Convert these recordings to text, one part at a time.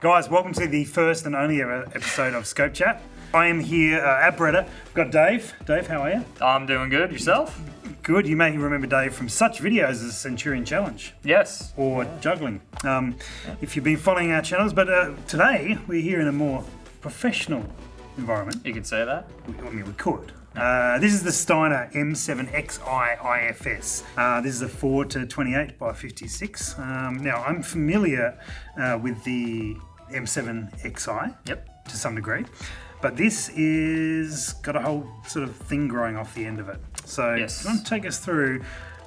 Guys, welcome to the first and only ever episode of Scope Chat. I am here at Beretta. We've got Dave. Dave, how are you? I'm doing good. Yourself? Good. You may remember Dave from such videos as Centurion Challenge. Yes. Or juggling, if you've been following our channels. But today, we're here in a more professional environment. You could say that. I mean, we could. This is the Steiner M7XI IFS. This is a 4-28 by 56. Now, I'm familiar with the M7XI to some degree, but this is got a whole sort of thing growing off the end of it. So, yes. You want to take us through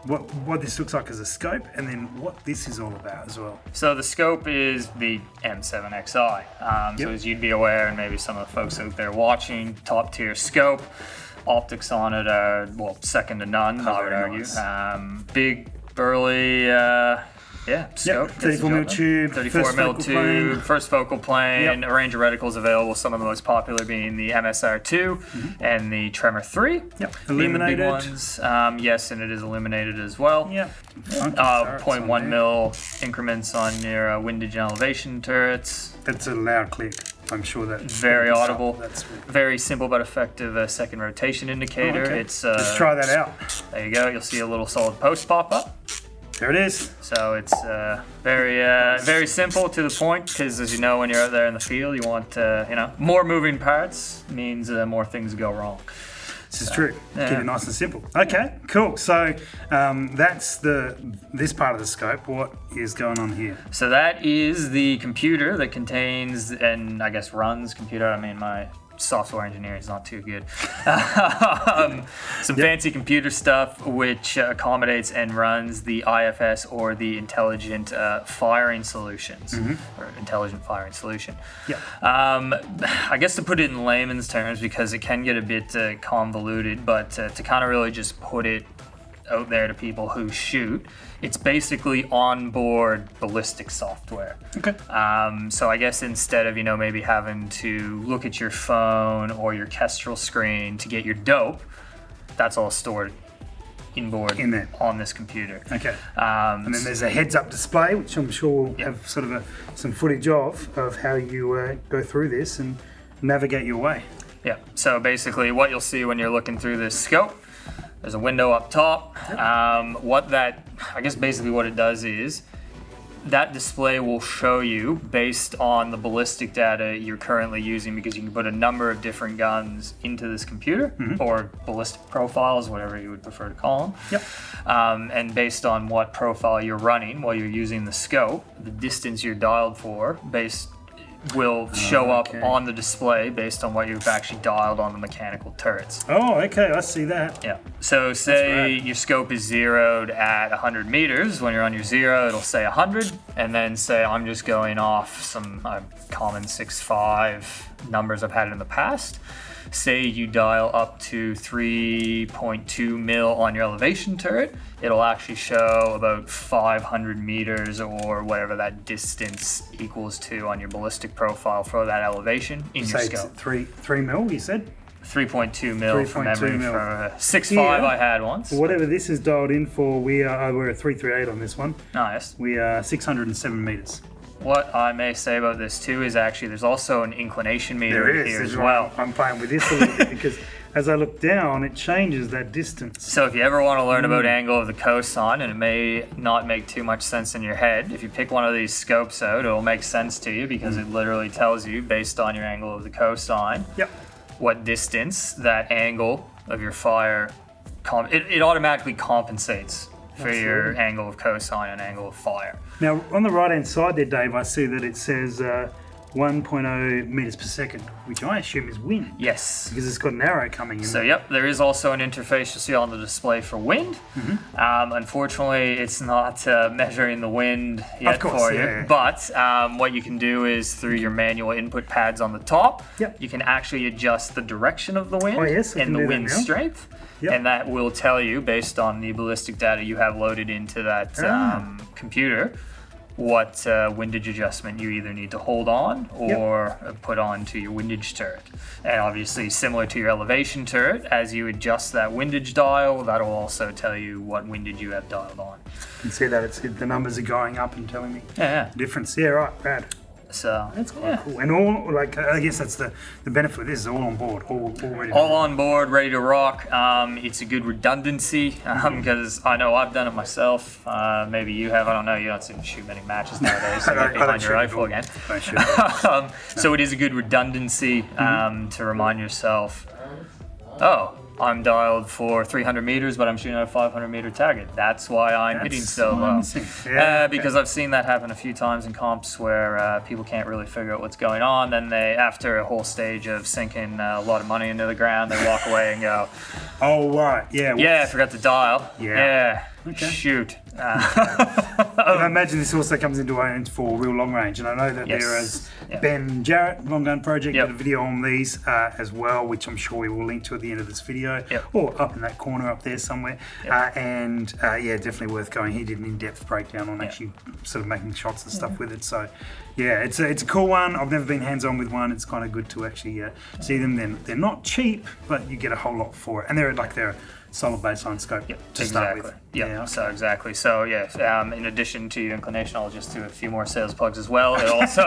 what this looks like as a scope, and then what this is all about as well. So the scope is the M7XI. So as you'd be aware, and maybe some of the folks out there watching, top tier scope. Optics on it are, well, second to none, I would argue. Nice. Big, burly, scope. 34mm tube, 34mm tube, first focal plane, a range of reticles available, some of the most popular being the MSR2 and the Tremor 3. Illuminated. Big ones. Yes, and it is illuminated as well. 0.1 mil increments on your windage and elevation turrets. That's a loud click. I'm sure that very audible. Very simple but effective second rotation indicator. Oh, okay. It's let's try that out. There you go. You'll see a little solid post pop up. There it is. So it's very simple to the point, because as you know, when you're out there in the field, you want more moving parts means more things go wrong. This is true. Keep it nice and simple. Okay, cool. So that's this part of the scope. What is going on here? So that is the computer that contains and I guess runs computer. I mean, my software engineering is not too good. Some fancy computer stuff which accommodates and runs the IFS, or the intelligent firing solutions, or intelligent firing solution. I guess to put it in layman's terms, because it can get a bit convoluted, but to kind of really just put it out there to people who shoot, it's basically onboard ballistic software. Okay. So I guess instead of maybe having to look at your phone or your Kestrel screen to get your dope, that's all stored inboard in there on this computer. Okay. And then there's a heads-up display, which I'm sure will have sort of some footage of how you go through this and navigate your way. Yeah. So basically, what you'll see when you're looking through this scope, there's a window up top. Basically what it does is that display will show you, based on the ballistic data you're currently using, because you can put a number of different guns into this computer, or ballistic profiles, whatever you would prefer to call them. And based on what profile you're running while you're using the scope, the distance you're dialed for will show up on the display based on what you've actually dialed on the mechanical turrets. Oh, okay, I see that. Yeah. So say your scope is zeroed at 100 meters. When you're on your zero, it'll say 100, and then say I'm just going off some common 6.5 numbers I've had in the past. Say you dial up to 3.2 mil on your elevation turret, it'll actually show about 500 meters or whatever that distance equals to on your ballistic profile for that elevation in your scope. 3 mil, you said? 3.2 mil from memory mil. for 6.5 I had once. Whatever this is dialed in for, we're a 338 on this one. Nice. We are 607 meters. What I may say about this too is actually there's also an inclination meter here as well. I'm playing with this a little bit because as I look down, it changes that distance. So if you ever want to learn about angle of the cosine, and it may not make too much sense in your head, if you pick one of these scopes out, it'll make sense to you, because it literally tells you, based on your angle of the cosine, what distance that angle of your fire, it automatically compensates for your angle of cosine and angle of fire. Now, on the right-hand side there, Dave, I see that it says 1.0 meters per second, which I assume is wind. Yes. Because it's got an arrow coming in. So, there is also an interface you'll see on the display for wind. Unfortunately, it's not measuring the wind yet for you. But what you can do is, through your manual input pads on the top, you can actually adjust the direction of the wind and the wind strength. And that will tell you, based on the ballistic data you have loaded into that computer, what windage adjustment you either need to hold on or put on to your windage turret. And obviously, similar to your elevation turret, as you adjust that windage dial, that'll also tell you what windage you have dialed on. You can see that the numbers are going up and telling me the difference. Yeah, right, Brad. So that's quite cool. And all, like, I guess that's the benefit of this is all on board, all ready. All on board, ready to rock. It's a good redundancy because I know I've done it myself. Maybe you have. I don't know. You don't seem to shoot many matches nowadays. So you get behind your rifle again. So it is a good redundancy to remind yourself. Oh, I'm dialed for 300 meters, but I'm shooting at a 500 meter target. That's why I'm hitting so low. Because I've seen that happen a few times in comps where people can't really figure out what's going on. Then they, after a whole stage of sinking a lot of money into the ground, they walk away and go, "Oh, right, yeah. Yeah, I forgot to dial. Yeah. Okay. Shoot." I imagine this also comes into range for real long range, and I know that there is Ben Jarrett, Long Gun Project, did a video on these as well, which I'm sure we will link to at the end of this video, or up in that corner up there somewhere. Definitely worth going. He did an in-depth breakdown on actually sort of making shots and stuff with it. So, yeah, it's a cool one. I've never been hands-on with one. It's kind of good to actually see them. They're not cheap, but you get a whole lot for it, and they're a solid baseline scope to start with. So in addition to your inclination, I'll just do a few more sales plugs as well. It also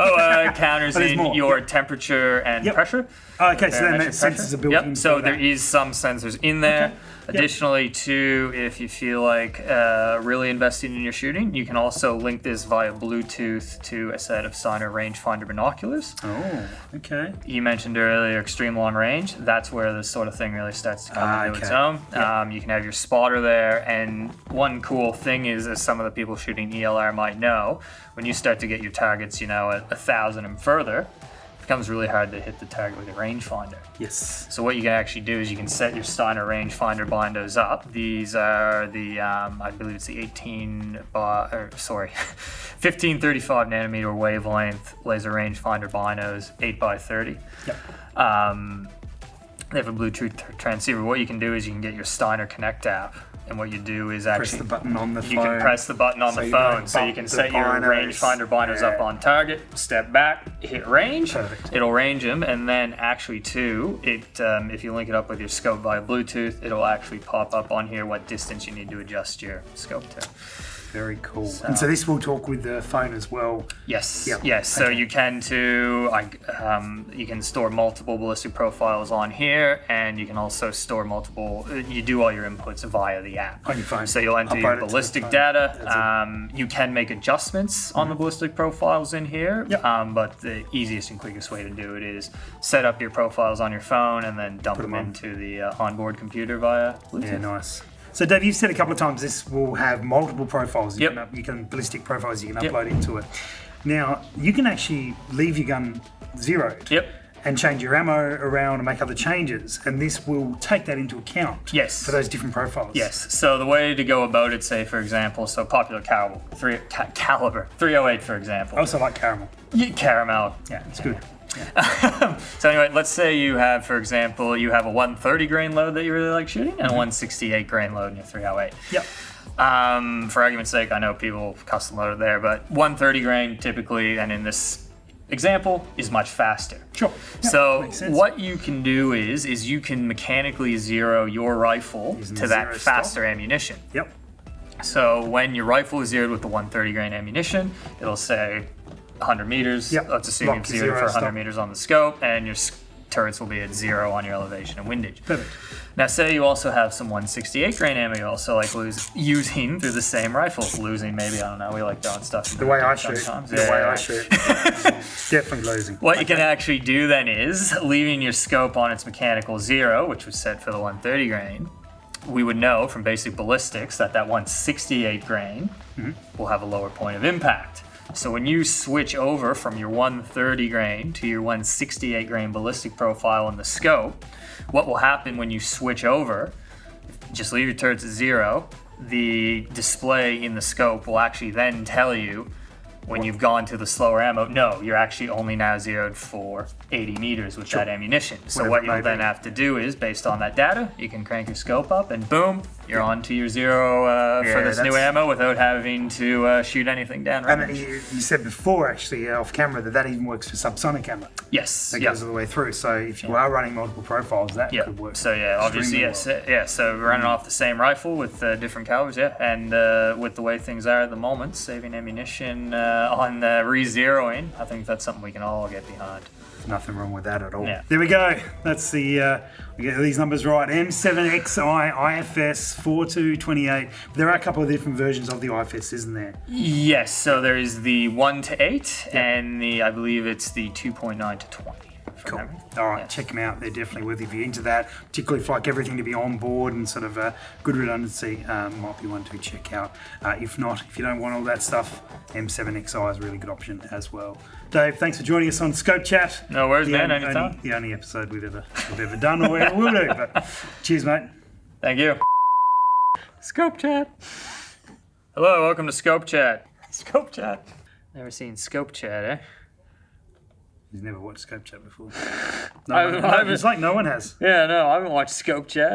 counters in your temperature and pressure. Okay, so then that sensors are built in. So there is some sensors in there. Okay. Additionally, too, if you feel like really investing in your shooting, you can also link this via Bluetooth to a set of Steiner rangefinder binoculars. Oh, okay. You mentioned earlier extreme long range. That's where this sort of thing really starts to come into its own. You can have your spotter there, and one cool thing is, as some of the people shooting ELR might know, when you start to get your targets, at 1,000 and further, it becomes really hard to hit the target with a rangefinder. Yes. So what you can actually do is you can set your Steiner rangefinder bindos up. These are the, I believe it's the 1535 nanometer wavelength laser rangefinder binos, 8x30. Yep. They have a Bluetooth transceiver. What you can do is you can get your Steiner Connect app, and what you do is actually press the button on the phone. You can press the button on the phone, so you can set your rangefinder binos up on target, step back, hit range. Perfect. It'll range them, and then actually too, if you link it up with your scope via Bluetooth, it'll actually pop up on here what distance you need to adjust your scope to. Very cool. And so this will talk with the phone as well. Yes. Yep. Yes. So you can you can store multiple ballistic profiles on here, and you can also store multiple. You do all your inputs via the app on your phone. So you'll enter your ballistic data. You can make adjustments on the ballistic profiles in here. Yep. But the easiest and quickest way to do it is set up your profiles on your phone and then dump them into the onboard computer via Bluetooth. Yeah. Nice. So Dave, you've said a couple of times this will have multiple profiles. You can ballistic profiles you can upload into it. Now you can actually leave your gun zeroed. And change your ammo around and make other changes, and this will take that into account. Yes. For those different profiles. Yes. So the way to go about it, say for example, popular caliber 308, for example. I also like caramel. Caramel. Yeah, it's good. Yeah. So anyway, let's say you have, for example, a 130 grain load that you really like shooting, and a 168 grain load in your 308. Yep. For argument's sake, I know people custom load it there, but 130 grain typically, and in this example, is much faster. Sure. Yep, so what you can do is you can mechanically zero your rifle to that faster ammunition. Yep. So when your rifle is zeroed with the 130 grain ammunition, it'll say 100 meters. Yep. Let's assume you've zeroed for 100 meters on the scope, and your turrets will be at 0 on your elevation and windage. Perfect. Now, say you also have some 168 grain ammo you also like using through the same rifle. Losing, maybe, I don't know. We like throwing stuff in the way I shoot. The way I shoot. Definitely losing. What you can actually do then is, leaving your scope on its mechanical 0, which was set for the 130 grain, we would know from basic ballistics that 168 grain will have a lower point of impact. So when you switch over from your 130 grain to your 168 grain ballistic profile in the scope, what will happen when you switch over, just leave your turrets at 0, the display in the scope will actually then tell you when you've gone to the slower ammo, no, you're actually only now zeroed for 80 meters with that ammunition. So what you'll then have to do is, based on that data, you can crank your scope up and boom, you're on to your 0 for this new ammo without having to shoot anything down range. And you said before, actually, off camera, that even works for subsonic ammo. Yes. That goes all the way through. So if you are running multiple profiles, that could work. So obviously, so we're running off the same rifle with different calibers, and with the way things are at the moment, saving ammunition re-zeroing. I think that's something we can all get behind. Nothing wrong with that at all. Yeah. There we go. That's the, we get these numbers right. M7XI IFS 4228. There are a couple of different versions of the IFS, isn't there? Yes, so there is the 1 to 8 and I believe it's the 2.9 to 20. Cool. All right, check them out. They're definitely worth it if you're into that, particularly if you like everything to be on board and sort of good redundancy. Might be one to check out. If not, if you don't want all that stuff, M7XI is a really good option as well. Dave, thanks for joining us on Scope Chat. No worries, man. Anytime. The only episode we've ever done or ever will do. But cheers, mate. Thank you. Scope Chat. Hello, welcome to Scope Chat. Scope Chat. Never seen Scope Chat, eh? He's never watched Scope Chat before. It's like no one has. Yeah, no, I haven't watched Scope Chat.